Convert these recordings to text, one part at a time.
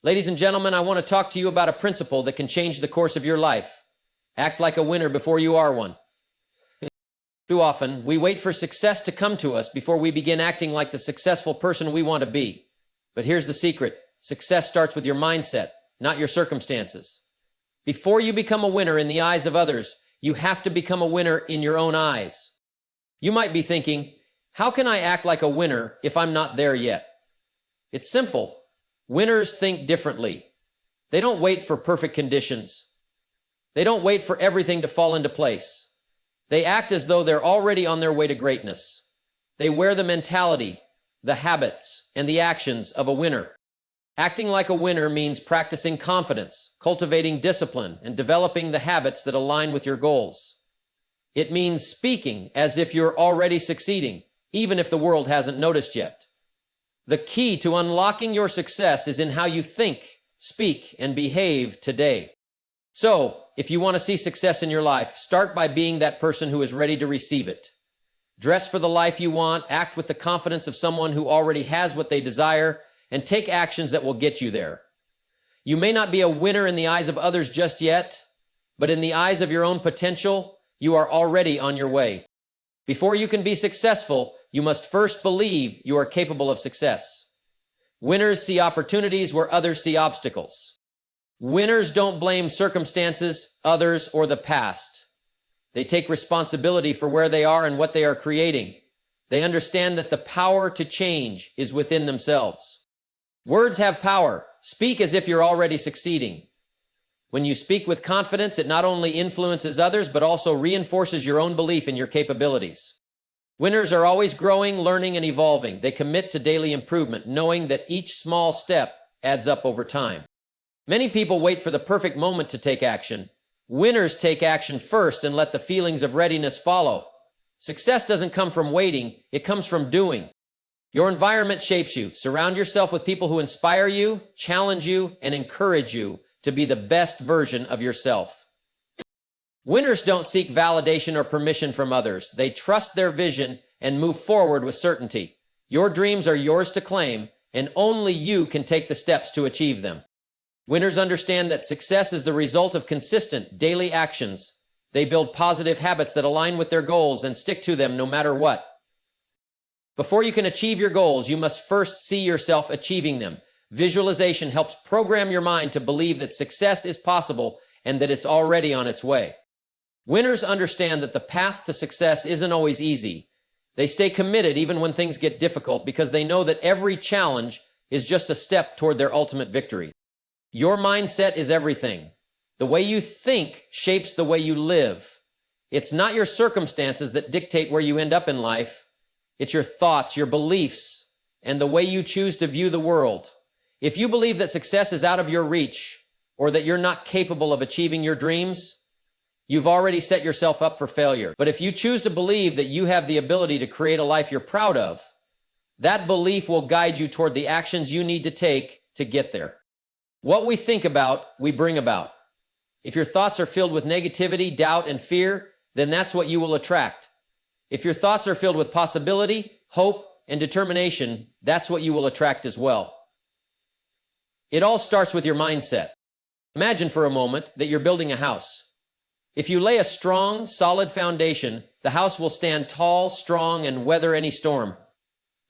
Ladies and gentlemen, I want to talk to you about a principle that can change the course of your life. Act like a winner before you are one. Too often, we wait for success to come to us before we begin acting like the successful person we want to be. But here's the secret. Success starts with your mindset, not your circumstances. Before you become a winner in the eyes of others, you have to become a winner in your own eyes. You might be thinking, how can I act like a winner if I'm not there yet? It's simple. Winners think differently. They don't wait for perfect conditions. They don't wait for everything to fall into place. They act as though they're already on their way to greatness. They wear the mentality, the habits, and the actions of a winner. Acting like a winner means practicing confidence, cultivating discipline, and developing the habits that align with your goals. It means speaking as if you're already succeeding, even if the world hasn't noticed yet. The key to unlocking your success is in how you think, speak, and behave today. So, if you want to see success in your life, start by being that person who is ready to receive it. Dress for the life you want, act with the confidence of someone who already has what they desire, and take actions that will get you there. You may not be a winner in the eyes of others just yet, but in the eyes of your own potential, you are already on your way. Before you can be successful, you must first believe you are capable of success. Winners see opportunities where others see obstacles. Winners don't blame circumstances, others, or the past. They take responsibility for where they are and what they are creating. They understand that the power to change is within themselves. Words have power. Speak as if you're already succeeding. When you speak with confidence, it not only influences others, but also reinforces your own belief in your capabilities. Winners are always growing, learning, and evolving. They commit to daily improvement, knowing that each small step adds up over time. Many people wait for the perfect moment to take action. Winners take action first and let the feelings of readiness follow. Success doesn't come from waiting, it comes from doing. Your environment shapes you. Surround yourself with people who inspire you, challenge you, and encourage you to be the best version of yourself. Winners don't seek validation or permission from others. They trust their vision and move forward with certainty. Your dreams are yours to claim, and only you can take the steps to achieve them. Winners understand that success is the result of consistent, daily actions. They build positive habits that align with their goals and stick to them no matter what. Before you can achieve your goals, you must first see yourself achieving them. Visualization helps program your mind to believe that success is possible and that it's already on its way. Winners understand that the path to success isn't always easy. They stay committed even when things get difficult because they know that every challenge is just a step toward their ultimate victory. Your mindset is everything. The way you think shapes the way you live. It's not your circumstances that dictate where you end up in life. It's your thoughts, your beliefs, and the way you choose to view the world. If you believe that success is out of your reach or that you're not capable of achieving your dreams, you've already set yourself up for failure. But if you choose to believe that you have the ability to create a life you're proud of, that belief will guide you toward the actions you need to take to get there. What we think about, we bring about. If your thoughts are filled with negativity, doubt, and fear, then that's what you will attract. If your thoughts are filled with possibility, hope, and determination, that's what you will attract as well. It all starts with your mindset. Imagine for a moment that you're building a house. If you lay a strong, solid foundation, the house will stand tall, strong, and weather any storm.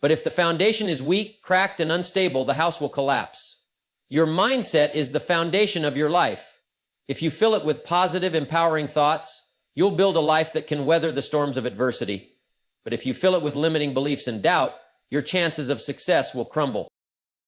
But if the foundation is weak, cracked, and unstable, the house will collapse. Your mindset is the foundation of your life. If you fill it with positive, empowering thoughts, you'll build a life that can weather the storms of adversity. But if you fill it with limiting beliefs and doubt, your chances of success will crumble.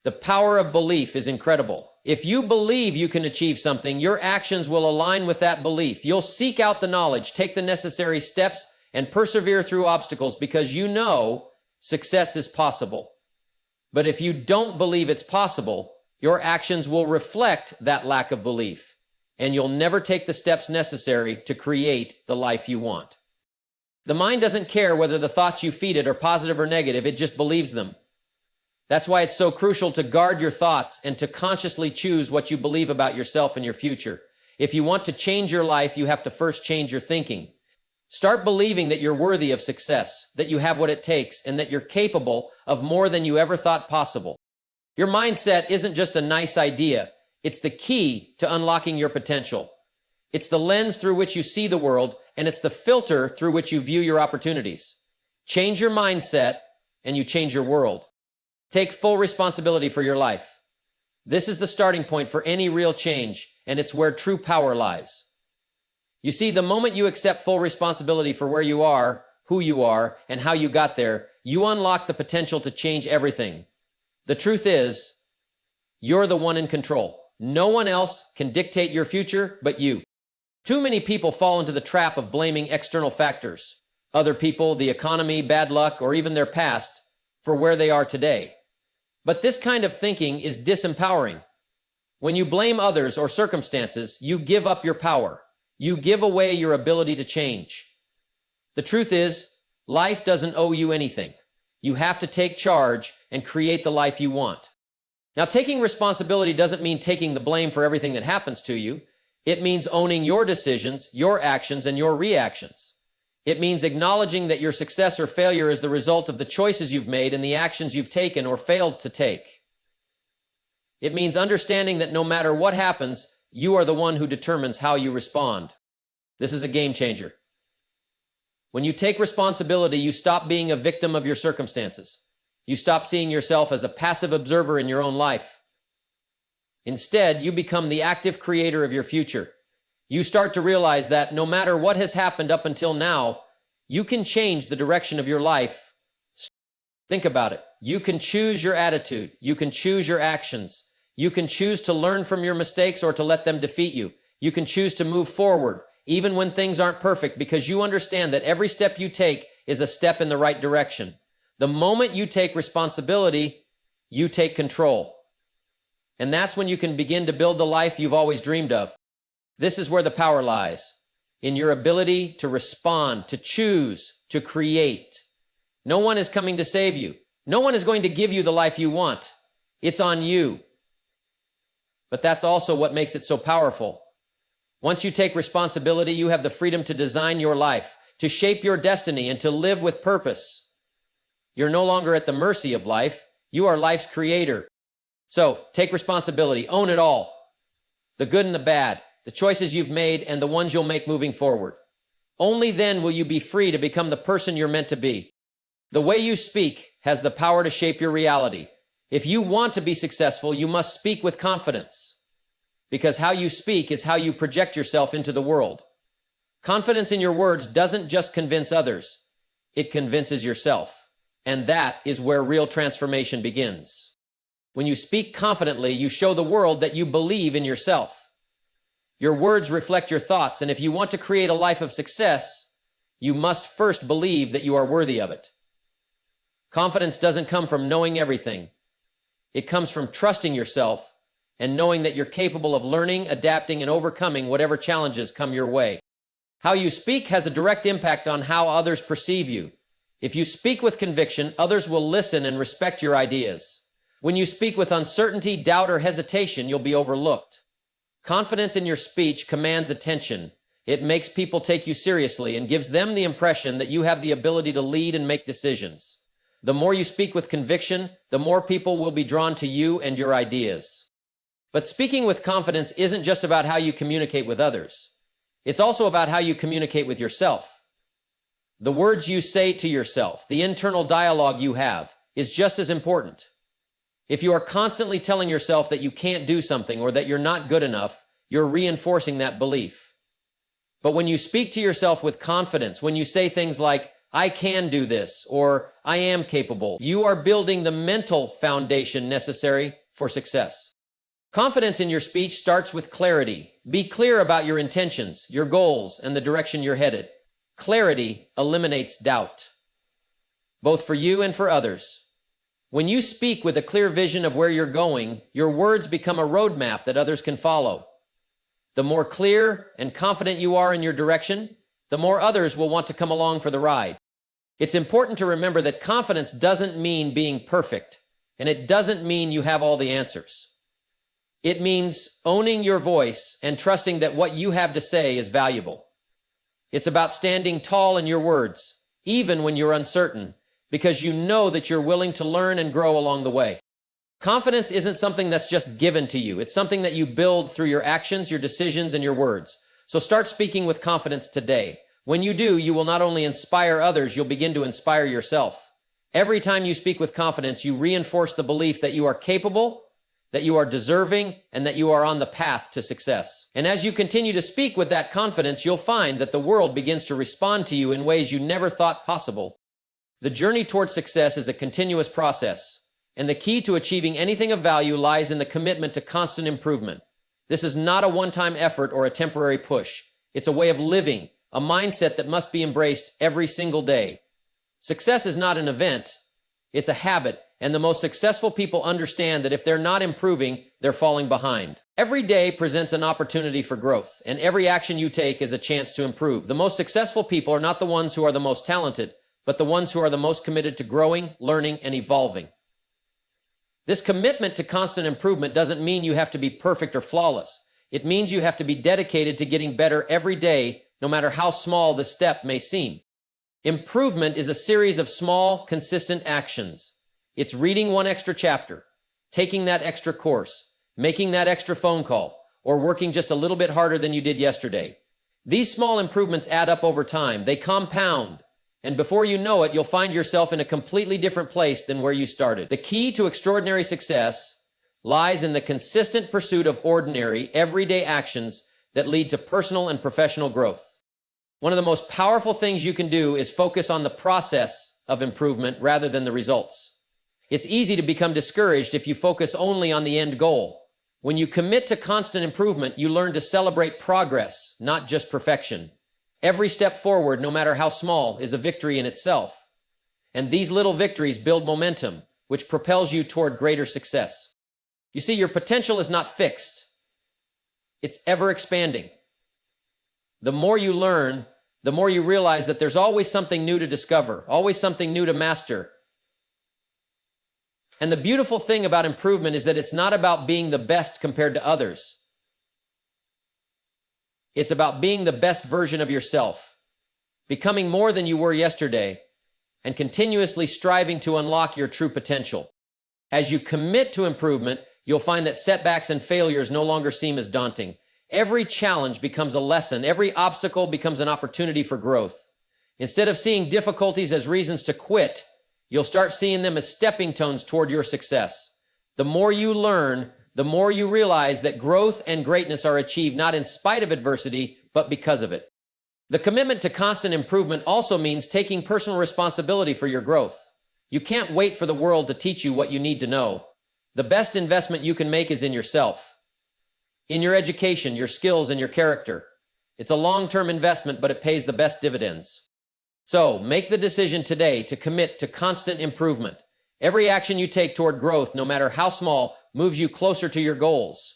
The power of belief is incredible. If you believe you can achieve something, your actions will align with that belief. You'll seek out the knowledge, take the necessary steps, and persevere through obstacles because you know success is possible. But if you don't believe it's possible, your actions will reflect that lack of belief, and you'll never take the steps necessary to create the life you want. The mind doesn't care whether the thoughts you feed it are positive or negative, it just believes them. That's why it's so crucial to guard your thoughts and to consciously choose what you believe about yourself and your future. If you want to change your life, you have to first change your thinking. Start believing that you're worthy of success, that you have what it takes, and that you're capable of more than you ever thought possible. Your mindset isn't just a nice idea. It's the key to unlocking your potential. It's the lens through which you see the world, and it's the filter through which you view your opportunities. Change your mindset, and you change your world. Take full responsibility for your life. This is the starting point for any real change, and it's where true power lies. You see, the moment you accept full responsibility for where you are, who you are, and how you got there, you unlock the potential to change everything. The truth is, you're the one in control. No one else can dictate your future but you. Too many people fall into the trap of blaming external factors, other people, the economy, bad luck, or even their past, for where they are today. But this kind of thinking is disempowering. When you blame others or circumstances, you give up your power. You give away your ability to change. The truth is, life doesn't owe you anything. You have to take charge and create the life you want. Now, taking responsibility doesn't mean taking the blame for everything that happens to you. It means owning your decisions, your actions, and your reactions. It means acknowledging that your success or failure is the result of the choices you've made and the actions you've taken or failed to take. It means understanding that no matter what happens, you are the one who determines how you respond. This is a game changer. When you take responsibility, you stop being a victim of your circumstances. You stop seeing yourself as a passive observer in your own life. Instead, you become the active creator of your future. You start to realize that no matter what has happened up until now, you can change the direction of your life. Think about it. You can choose your attitude. You can choose your actions. You can choose to learn from your mistakes or to let them defeat you. You can choose to move forward, even when things aren't perfect, because you understand that every step you take is a step in the right direction. The moment you take responsibility, you take control. And that's when you can begin to build the life you've always dreamed of. This is where the power lies, in your ability to respond, to choose, to create. No one is coming to save you. No one is going to give you the life you want. It's on you. But that's also what makes it so powerful. Once you take responsibility, you have the freedom to design your life, to shape your destiny, and to live with purpose. You're no longer at the mercy of life. You are life's creator. So take responsibility, own it all. The good and the bad, the choices you've made and the ones you'll make moving forward. Only then will you be free to become the person you're meant to be. The way you speak has the power to shape your reality. If you want to be successful, you must speak with confidence. Because how you speak is how you project yourself into the world. Confidence in your words doesn't just convince others, it convinces yourself. And that is where real transformation begins. When you speak confidently, you show the world that you believe in yourself. Your words reflect your thoughts, and if you want to create a life of success, you must first believe that you are worthy of it. Confidence doesn't come from knowing everything. It comes from trusting yourself and knowing that you're capable of learning, adapting, and overcoming whatever challenges come your way. How you speak has a direct impact on how others perceive you. If you speak with conviction, others will listen and respect your ideas. When you speak with uncertainty, doubt, or hesitation, you'll be overlooked. Confidence in your speech commands attention. It makes people take you seriously and gives them the impression that you have the ability to lead and make decisions. The more you speak with conviction, the more people will be drawn to you and your ideas. But speaking with confidence isn't just about how you communicate with others. It's also about how you communicate with yourself. The words you say to yourself, the internal dialogue you have, is just as important. If you are constantly telling yourself that you can't do something or that you're not good enough, you're reinforcing that belief. But when you speak to yourself with confidence, when you say things like, I can do this, or I am capable, you are building the mental foundation necessary for success. Confidence in your speech starts with clarity. Be clear about your intentions, your goals, and the direction you're headed. Clarity eliminates doubt, both for you and for others. When you speak with a clear vision of where you're going, your words become a roadmap that others can follow. The more clear and confident you are in your direction, the more others will want to come along for the ride. It's important to remember that confidence doesn't mean being perfect, and it doesn't mean you have all the answers. It means owning your voice and trusting that what you have to say is valuable. It's about standing tall in your words, even when you're uncertain, because you know that you're willing to learn and grow along the way. Confidence isn't something that's just given to you. It's something that you build through your actions, your decisions, and your words. So start speaking with confidence today. When you do, you will not only inspire others, you'll begin to inspire yourself. Every time you speak with confidence, you reinforce the belief that you are capable, that you are deserving, and that you are on the path to success. And as you continue to speak with that confidence, you'll find that the world begins to respond to you in ways you never thought possible. The journey towards success is a continuous process, and the key to achieving anything of value lies in the commitment to constant improvement. This is not a one-time effort or a temporary push. It's a way of living, a mindset that must be embraced every single day. Success is not an event, it's a habit, and the most successful people understand that if they're not improving, they're falling behind. Every day presents an opportunity for growth, and every action you take is a chance to improve. The most successful people are not the ones who are the most talented, but the ones who are the most committed to growing, learning, and evolving. This commitment to constant improvement doesn't mean you have to be perfect or flawless. It means you have to be dedicated to getting better every day, no matter how small the step may seem. Improvement is a series of small, consistent actions. It's reading one extra chapter, taking that extra course, making that extra phone call, or working just a little bit harder than you did yesterday. These small improvements add up over time. They compound. And before you know it, you'll find yourself in a completely different place than where you started. The key to extraordinary success lies in the consistent pursuit of ordinary, everyday actions that lead to personal and professional growth. One of the most powerful things you can do is focus on the process of improvement rather than the results. It's easy to become discouraged if you focus only on the end goal. When you commit to constant improvement, you learn to celebrate progress, not just perfection. Every step forward, no matter how small, is a victory in itself. And these little victories build momentum, which propels you toward greater success. You see, your potential is not fixed. It's ever expanding. The more you learn, the more you realize that there's always something new to discover, always something new to master. And the beautiful thing about improvement is that it's not about being the best compared to others. It's about being the best version of yourself, becoming more than you were yesterday, and continuously striving to unlock your true potential. As you commit to improvement, you'll find that setbacks and failures no longer seem as daunting. Every challenge becomes a lesson. Every obstacle becomes an opportunity for growth. Instead of seeing difficulties as reasons to quit, you'll start seeing them as stepping stones toward your success. The more you learn, the more you realize that growth and greatness are achieved not in spite of adversity, but because of it. The commitment to constant improvement also means taking personal responsibility for your growth. You can't wait for the world to teach you what you need to know. The best investment you can make is in yourself, in your education, your skills, and your character. It's a long-term investment, but it pays the best dividends. So, make the decision today to commit to constant improvement. Every action you take toward growth, no matter how small, moves you closer to your goals.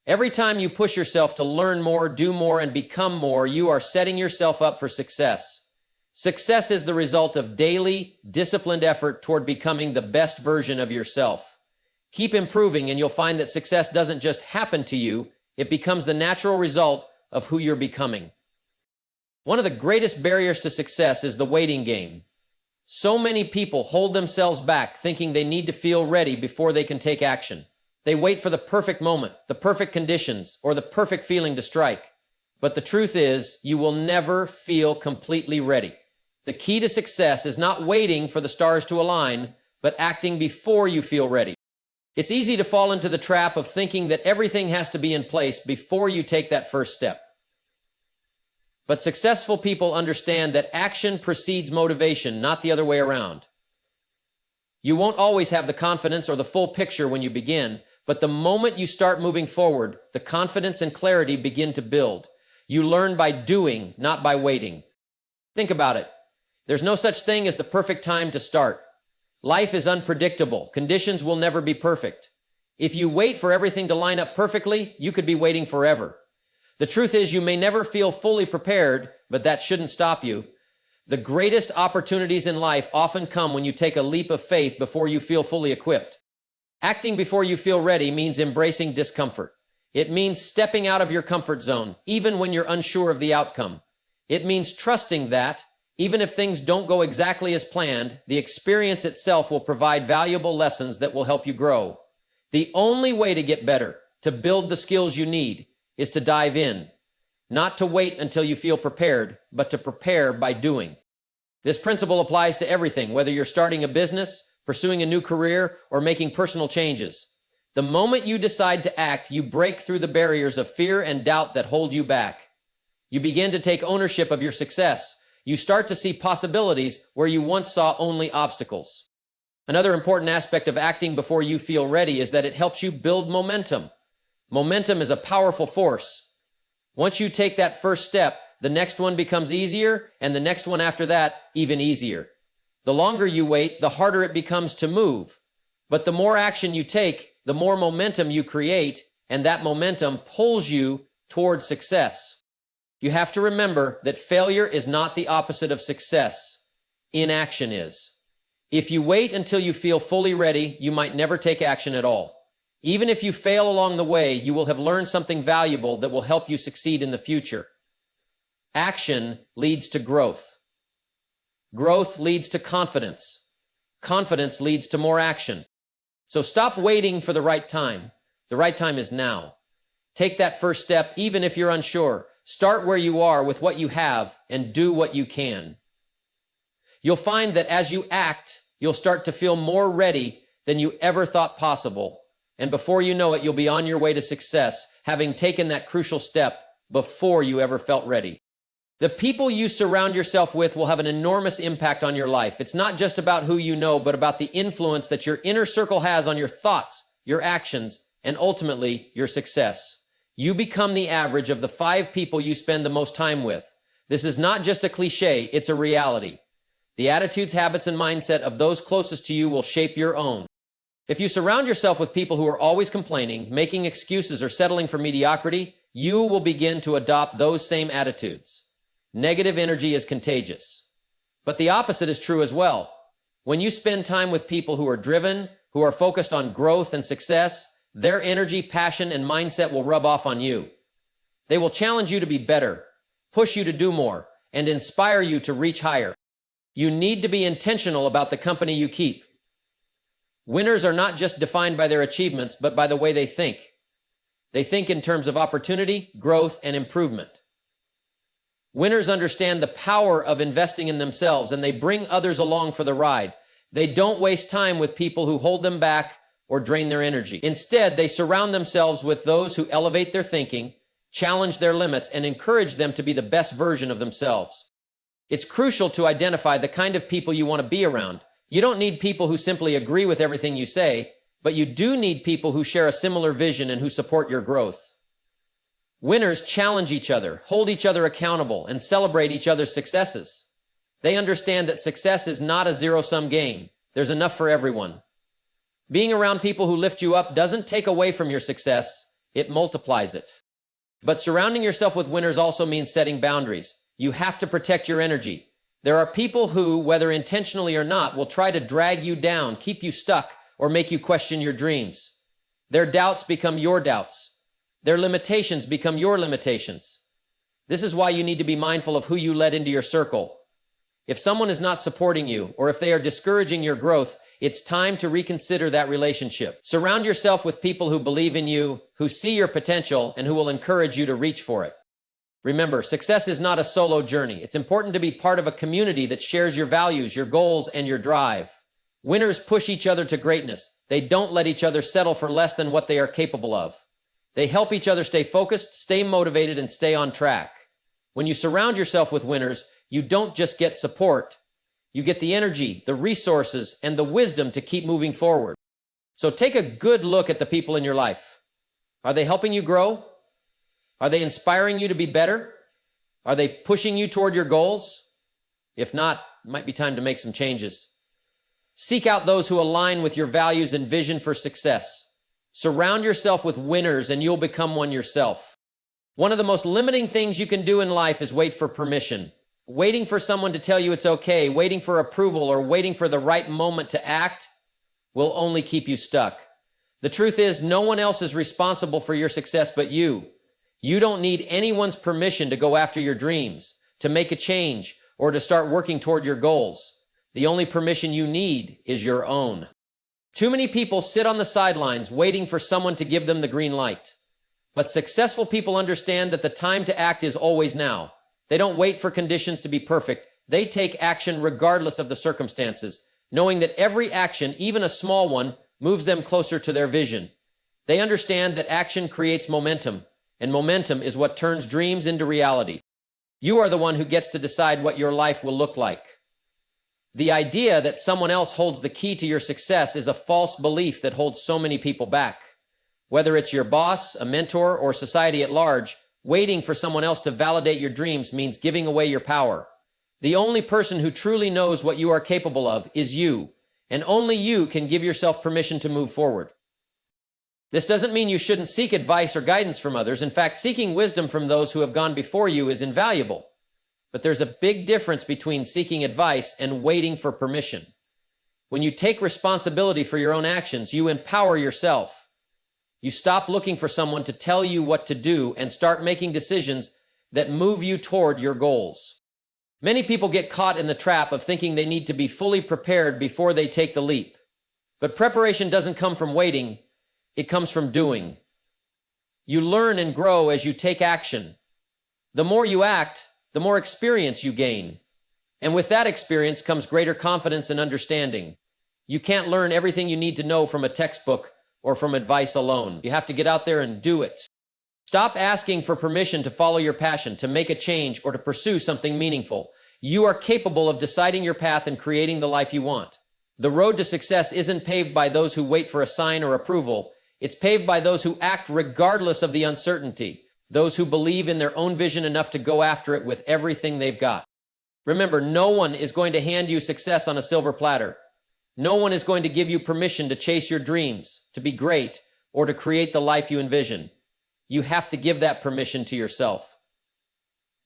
Every time you push yourself to learn more, do more, and become more, you are setting yourself up for success. Success is the result of daily, disciplined effort toward becoming the best version of yourself. Keep improving, and you'll find that success doesn't just happen to you, it becomes the natural result of who you're becoming. One of the greatest barriers to success is the waiting game. So many people hold themselves back thinking they need to feel ready before they can take action. They wait for the perfect moment, the perfect conditions, or the perfect feeling to strike. But the truth is, you will never feel completely ready. The key to success is not waiting for the stars to align, but acting before you feel ready. It's easy to fall into the trap of thinking that everything has to be in place before you take that first step. But successful people understand that action precedes motivation, not the other way around. You won't always have the confidence or the full picture when you begin, but the moment you start moving forward, the confidence and clarity begin to build. You learn by doing, not by waiting. Think about it. There's no such thing as the perfect time to start. Life is unpredictable. Conditions will never be perfect. If you wait for everything to line up perfectly, you could be waiting forever. The truth is, you may never feel fully prepared, but that shouldn't stop you. The greatest opportunities in life often come when you take a leap of faith before you feel fully equipped. Acting before you feel ready means embracing discomfort. It means stepping out of your comfort zone, even when you're unsure of the outcome. It means trusting that, Even if things don't go exactly as planned, the experience itself will provide valuable lessons that will help you grow. The only way to get better, to build the skills you need, is to dive in. Not to wait until you feel prepared, but to prepare by doing. This principle applies to everything, whether you're starting a business, pursuing a new career, or making personal changes. The moment you decide to act, you break through the barriers of fear and doubt that hold you back. You begin to take ownership of your success. You start to see possibilities where you once saw only obstacles. Another important aspect of acting before you feel ready is that it helps you build momentum. Momentum is a powerful force. Once you take that first step, the next one becomes easier, and the next one after that, even easier. The longer you wait, the harder it becomes to move. But the more action you take, the more momentum you create, and that momentum pulls you toward success. You have to remember that failure is not the opposite of success. Inaction is. If you wait until you feel fully ready, you might never take action at all. Even if you fail along the way, you will have learned something valuable that will help you succeed in the future. Action leads to growth. Growth leads to confidence. Confidence leads to more action. So stop waiting for the right time. The right time is now. Take that first step, even if you're unsure. Start where you are with what you have and do what you can. You'll find that as you act, you'll start to feel more ready than you ever thought possible. And before you know it, you'll be on your way to success, having taken that crucial step before you ever felt ready. The people you surround yourself with will have an enormous impact on your life. It's not just about who you know, but about the influence that your inner circle has on your thoughts, your actions, and ultimately your success. You become the average of the 5 people you spend the most time with. This is not just a cliche, it's a reality. The attitudes, habits, and mindset of those closest to you will shape your own. If you surround yourself with people who are always complaining, making excuses, or settling for mediocrity, you will begin to adopt those same attitudes. Negative energy is contagious. But the opposite is true as well. When you spend time with people who are driven, who are focused on growth and success, their energy, passion, and mindset will rub off on you. They will challenge you to be better, push you to do more, and inspire you to reach higher. You need to be intentional about the company you keep. Winners are not just defined by their achievements, but by the way they think. They think in terms of opportunity, growth, and improvement. Winners understand the power of investing in themselves, and they bring others along for the ride. They don't waste time with people who hold them back or drain their energy. Instead, they surround themselves with those who elevate their thinking, challenge their limits, and encourage them to be the best version of themselves. It's crucial to identify the kind of people you want to be around. You don't need people who simply agree with everything you say, but you do need people who share a similar vision and who support your growth. Winners challenge each other, hold each other accountable, and celebrate each other's successes. They understand that success is not a zero-sum game. There's enough for everyone. Being around people who lift you up doesn't take away from your success, it multiplies it. But surrounding yourself with winners also means setting boundaries. You have to protect your energy. There are people who, whether intentionally or not, will try to drag you down, keep you stuck, or make you question your dreams. Their doubts become your doubts. Their limitations become your limitations. This is why you need to be mindful of who you let into your circle. If someone is not supporting you, or if they are discouraging your growth, it's time to reconsider that relationship. Surround yourself with people who believe in you, who see your potential, and who will encourage you to reach for it. Remember, success is not a solo journey. It's important to be part of a community that shares your values, your goals, and your drive. Winners push each other to greatness. They don't let each other settle for less than what they are capable of. They help each other stay focused, stay motivated, and stay on track. When you surround yourself with winners, you don't just get support. You get the energy, the resources, and the wisdom to keep moving forward. So take a good look at the people in your life. Are they helping you grow? Are they inspiring you to be better? Are they pushing you toward your goals? If not, it might be time to make some changes. Seek out those who align with your values and vision for success. Surround yourself with winners and you'll become one yourself. One of the most limiting things you can do in life is wait for permission. Waiting for someone to tell you it's okay, waiting for approval, or waiting for the right moment to act will only keep you stuck. The truth is, no one else is responsible for your success but you. You don't need anyone's permission to go after your dreams, to make a change, or to start working toward your goals. The only permission you need is your own. Too many people sit on the sidelines waiting for someone to give them the green light. But successful people understand that the time to act is always now. They don't wait for conditions to be perfect. They take action regardless of the circumstances, knowing that every action, even a small one, moves them closer to their vision. They understand that action creates momentum, and momentum is what turns dreams into reality. You are the one who gets to decide what your life will look like. The idea that someone else holds the key to your success is a false belief that holds so many people back. Whether it's your boss, a mentor, or society at large, waiting for someone else to validate your dreams means giving away your power. The only person who truly knows what you are capable of is you, and only you can give yourself permission to move forward. This doesn't mean you shouldn't seek advice or guidance from others. In fact, seeking wisdom from those who have gone before you is invaluable. But there's a big difference between seeking advice and waiting for permission. When you take responsibility for your own actions, you empower yourself. You stop looking for someone to tell you what to do and start making decisions that move you toward your goals. Many people get caught in the trap of thinking they need to be fully prepared before they take the leap. But preparation doesn't come from waiting, it comes from doing. You learn and grow as you take action. The more you act, the more experience you gain. And with that experience comes greater confidence and understanding. You can't learn everything you need to know from a textbook or from advice alone. You have to get out there and do it. Stop asking for permission to follow your passion, to make a change, or to pursue something meaningful. You are capable of deciding your path and creating the life you want. The road to success isn't paved by those who wait for a sign or approval. It's paved by those who act regardless of the uncertainty, those who believe in their own vision enough to go after it with everything they've got. Remember, no one is going to hand you success on a silver platter. No one is going to give you permission to chase your dreams, to be great, or to create the life you envision. You have to give that permission to yourself.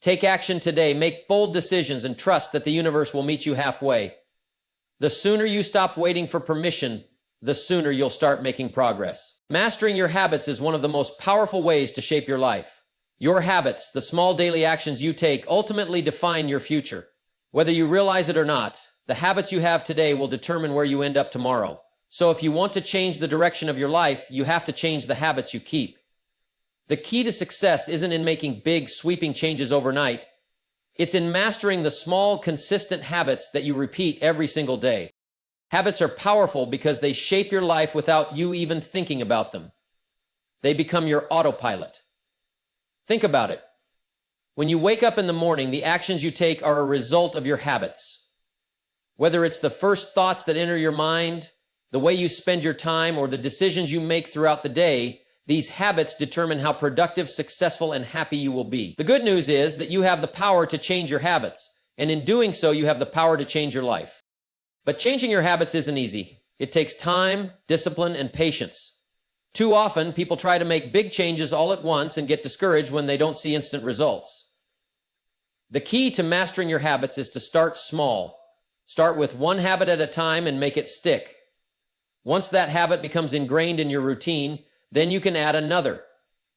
Take action today, make bold decisions, and trust that the universe will meet you halfway. The sooner you stop waiting for permission, the sooner you'll start making progress. Mastering your habits is one of the most powerful ways to shape your life. Your habits, the small daily actions you take, ultimately define your future. Whether you realize it or not, the habits you have today will determine where you end up tomorrow. So if you want to change the direction of your life, you have to change the habits you keep. The key to success isn't in making big, sweeping changes overnight. It's in mastering the small, consistent habits that you repeat every single day. Habits are powerful because they shape your life without you even thinking about them. They become your autopilot. Think about it. When you wake up in the morning, the actions you take are a result of your habits. Whether it's the first thoughts that enter your mind, the way you spend your time, or the decisions you make throughout the day, these habits determine how productive, successful, and happy you will be. The good news is that you have the power to change your habits, and in doing so, you have the power to change your life. But changing your habits isn't easy. It takes time, discipline, and patience. Too often, people try to make big changes all at once and get discouraged when they don't see instant results. The key to mastering your habits is to start small. Start with one habit at a time and make it stick. Once that habit becomes ingrained in your routine, then you can add another.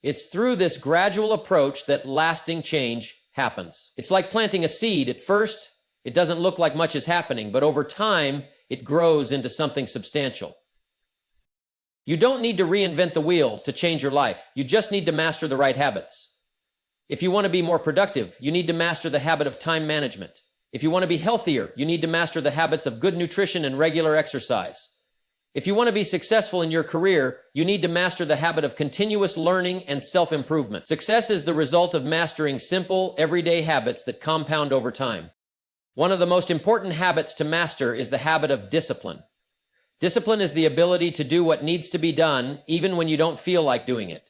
It's through this gradual approach that lasting change happens. It's like planting a seed. At first, it doesn't look like much is happening, but over time, it grows into something substantial. You don't need to reinvent the wheel to change your life. You just need to master the right habits. If you want to be more productive, you need to master the habit of time management. If you want to be healthier, you need to master the habits of good nutrition and regular exercise. If you want to be successful in your career, you need to master the habit of continuous learning and self-improvement. Success is the result of mastering simple, everyday habits that compound over time. One of the most important habits to master is the habit of discipline. Discipline is the ability to do what needs to be done, even when you don't feel like doing it.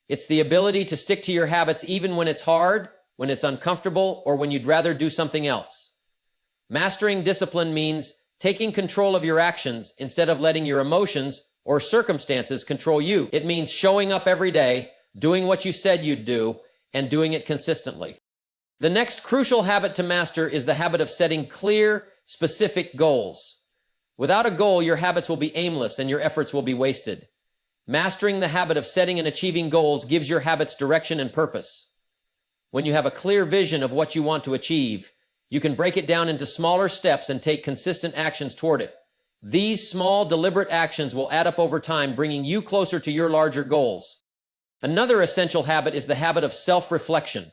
It's the ability to stick to your habits even when it's hard, when it's uncomfortable, or when you'd rather do something else. Mastering discipline means taking control of your actions instead of letting your emotions or circumstances control you. It means showing up every day, doing what you said you'd do, and doing it consistently. The next crucial habit to master is the habit of setting clear, specific goals. Without a goal, your habits will be aimless and your efforts will be wasted. Mastering the habit of setting and achieving goals gives your habits direction and purpose. When you have a clear vision of what you want to achieve, You can break it down into smaller steps and take consistent actions toward it. These small, deliberate actions will add up over time, bringing you closer to your larger goals. Another essential habit is the habit of self-reflection.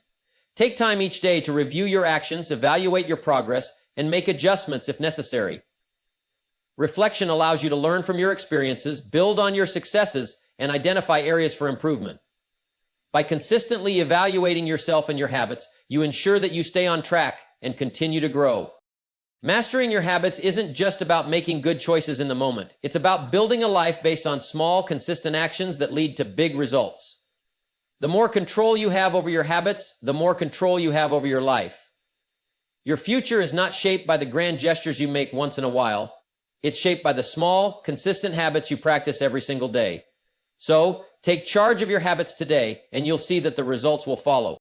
Take time each day to review your actions, evaluate your progress, and make adjustments if necessary. Reflection allows you to learn from your experiences, build on your successes, and identify areas for improvement. By consistently evaluating yourself and your habits, you ensure that you stay on track and continue to grow. Mastering your habits isn't just about making good choices in the moment. It's about building a life based on small, consistent actions that lead to big results. The more control you have over your habits, the more control you have over your life. Your future is not shaped by the grand gestures you make once in a while. It's shaped by the small, consistent habits you practice every single day. So, take charge of your habits today, and you'll see that the results will follow.